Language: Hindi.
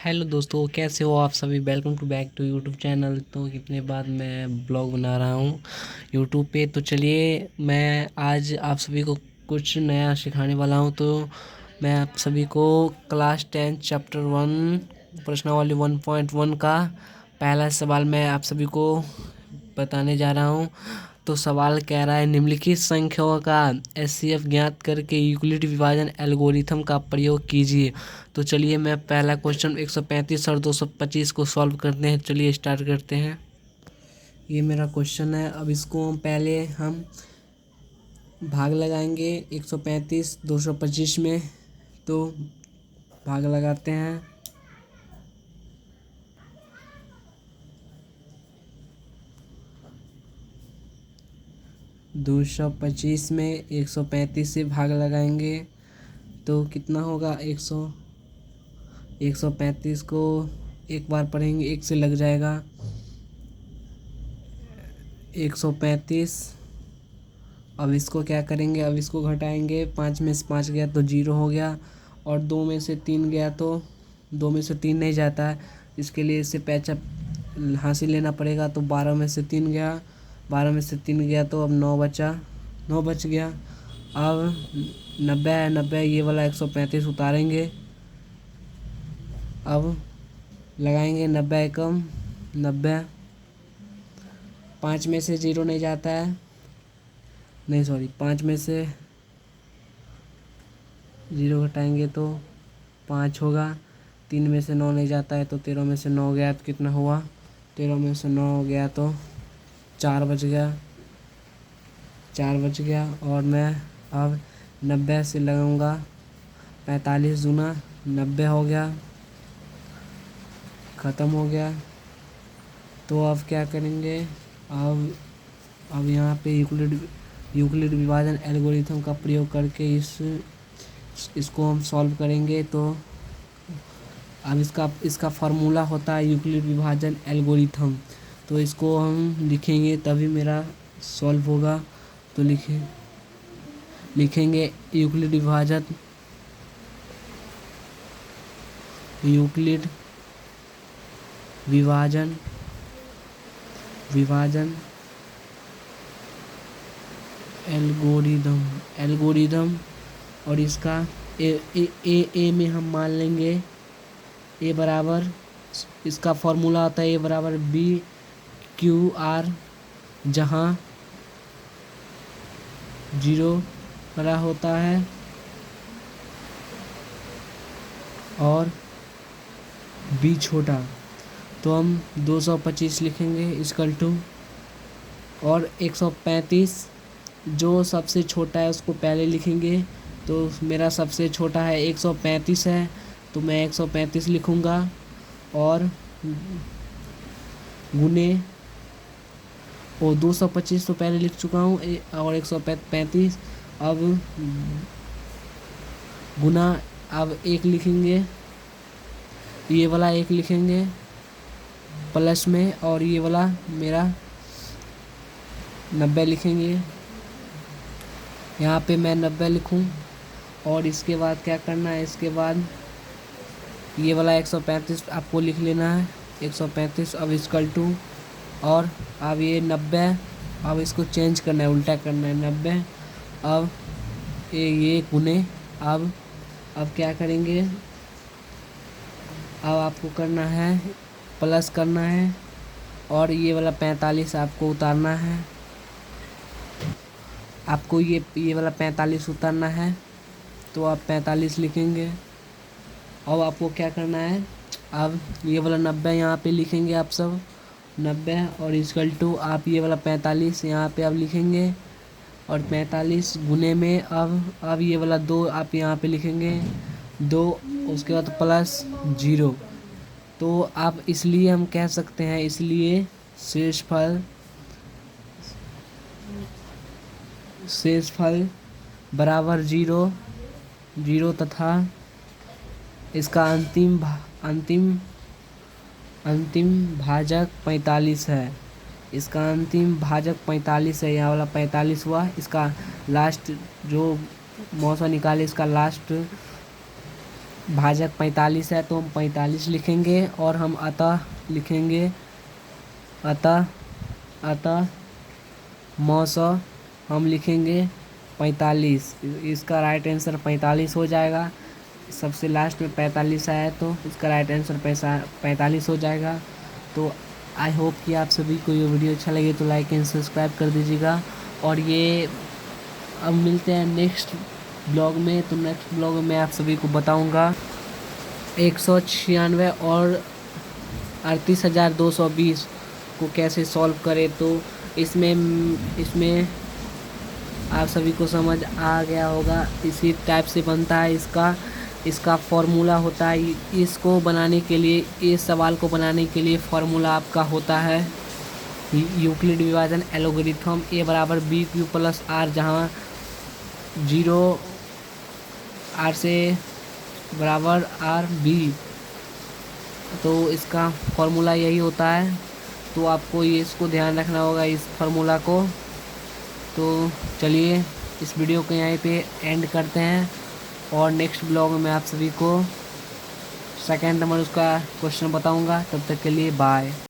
हेलो दोस्तों, कैसे हो आप सभी। Welcome to back to YouTube channel. तो कितने बाद मैं ब्लॉग बना रहा हूँ यूट्यूब पे। तो चलिए मैं आज आप सभी को कुछ नया सिखाने वाला हूँ। तो मैं आप सभी को क्लास 10 चैप्टर 1 प्रश्नावली 1.1 का पहला सवाल मैं आप सभी को बताने जा रहा हूँ। तो सवाल कह रहा है, निम्नलिखित संख्याओं का एचसीएफ ज्ञात करके यूक्लिड विभाजन एल्गोरिथम का प्रयोग कीजिए। तो चलिए मैं पहला क्वेश्चन 135 और 225 को सॉल्व करते हैं। चलिए स्टार्ट करते हैं। ये मेरा क्वेश्चन है। अब इसको पहले हम भाग लगाएंगे 135 225 में। तो भाग लगाते हैं। 225 में 135 से भाग लगाएंगे तो कितना होगा। 135 को एक बार पढ़ेंगे, एक से लग जाएगा। 135। अब इसको क्या करेंगे, अब इसको घटाएंगे। 5 में से 5 गया तो 0 हो गया, और 2 में से 3 गया तो 2 में से 3 नहीं जाता है, इसके लिए इससे पैचअप हासिल लेना पड़ेगा। तो 12 में से 3 गया, 12 में से 3 गया तो अब 9 बचा, 9 बच गया। अब 90 है, 90 ये वाला 135 उतारेंगे। अब लगाएंगे 90 एकम 90। 5 में से 0 नहीं जाता है, नहीं सॉरी, 5 में से 0 घटाएंगे तो 5 होगा। 3 में से 9 नहीं जाता है तो 13 में से 9 गया तो कितना हुआ। 13 में से 9 गया तो 4 बच गया, 4 बच गया। और मैं अब 90 से लगाऊंगा 45 दूना 90 हो गया, ख़त्म हो गया। तो अब क्या करेंगे, अब यहाँ पे यूक्लिड विभाजन एल्गोरिथम का प्रयोग करके इसको हम सॉल्व करेंगे। तो अब इसका फार्मूला होता है यूक्लिड विभाजन एल्गोरिथम। तो इसको हम लिखेंगे तभी मेरा सॉल्व होगा। तो लिखेंगे यूक्लिड विभाजन एल्गोरिदम। और इसका ए में हम मान लेंगे ए बराबर, इसका फॉर्मूला आता है ए बराबर BQR, जहाँ 0 बड़ा होता है और B छोटा। तो हम 225 लिखेंगे इक्वल टू, और 135 जो सबसे छोटा है उसको पहले लिखेंगे। तो मेरा सबसे छोटा है 135 है, तो मैं 135 लिखूँगा और गुने, वो 225 तो पहले लिख चुका हूँ, और 135 अब गुना, अब 1 लिखेंगे, ये वाला 1 लिखेंगे प्लस में, और ये वाला मेरा 90 लिखेंगे। यहाँ पे मैं 90 लिखूँ, और इसके बाद क्या करना है, इसके बाद ये वाला 135 आपको लिख लेना है। 135 अब इक्वल टू, और अब ये 90, अब इसको चेंज करना है, उल्टा करना है 90। अब ये गुने, अब क्या करेंगे, अब आपको करना है प्लस करना है, और ये वाला 45 आपको उतारना है। आपको ये वाला 45 उतारना है, तो आप 45 लिखेंगे। अब आपको क्या करना है, अब ये वाला 90 यहाँ पे लिखेंगे आप सब 90, और इक्वल टू आप ये वाला 45 यहाँ पे आप लिखेंगे, और 45 गुने में अब ये वाला 2 आप यहाँ पे लिखेंगे 2, उसके बाद प्लस 0। तो आप इसलिए हम कह सकते हैं, इसलिए शेषफल बराबर 0 तथा इसका अंतिम भाजक 45 है। इसका अंतिम भाजक 45 है, यहाँ वाला 45 हुआ। इसका लास्ट जो मौसा निकाले, इसका लास्ट भाजक 45 है तो हम 45 लिखेंगे, और हम अतः लिखेंगे अतः अतः मौसौ हम लिखेंगे 45। इसका राइट आंसर 45 हो जाएगा। सबसे लास्ट में 45 आया तो इसका राइट आंसर 45 हो जाएगा। तो आई होप कि आप सभी को ये वीडियो अच्छा लगे तो लाइक एंड सब्सक्राइब कर दीजिएगा। और ये अब मिलते हैं नेक्स्ट ब्लॉग में। तो नेक्स्ट ब्लॉग में मैं आप सभी को बताऊंगा 196 और 38,220 को कैसे सॉल्व करें। तो इसमें आप सभी को समझ आ गया होगा, इसी टाइप से बनता है। इसका फॉर्मूला होता है, इसको बनाने के लिए, इस सवाल को बनाने के लिए फॉर्मूला आपका होता है यूक्लिड विभाजन एलोगरिथम a बराबर बी क्यू प्लस आर, जहाँ 0 आर से बराबर आर बी। तो इसका फॉर्मूला यही होता है। तो आपको ये इसको ध्यान रखना होगा, इस फार्मूला को। तो चलिए इस वीडियो को यहीं पे एंड करते हैं, और नेक्स्ट ब्लॉग में मैं आप सभी को सेकंड नंबर उसका क्वेश्चन बताऊंगा। तब तक के लिए बाय।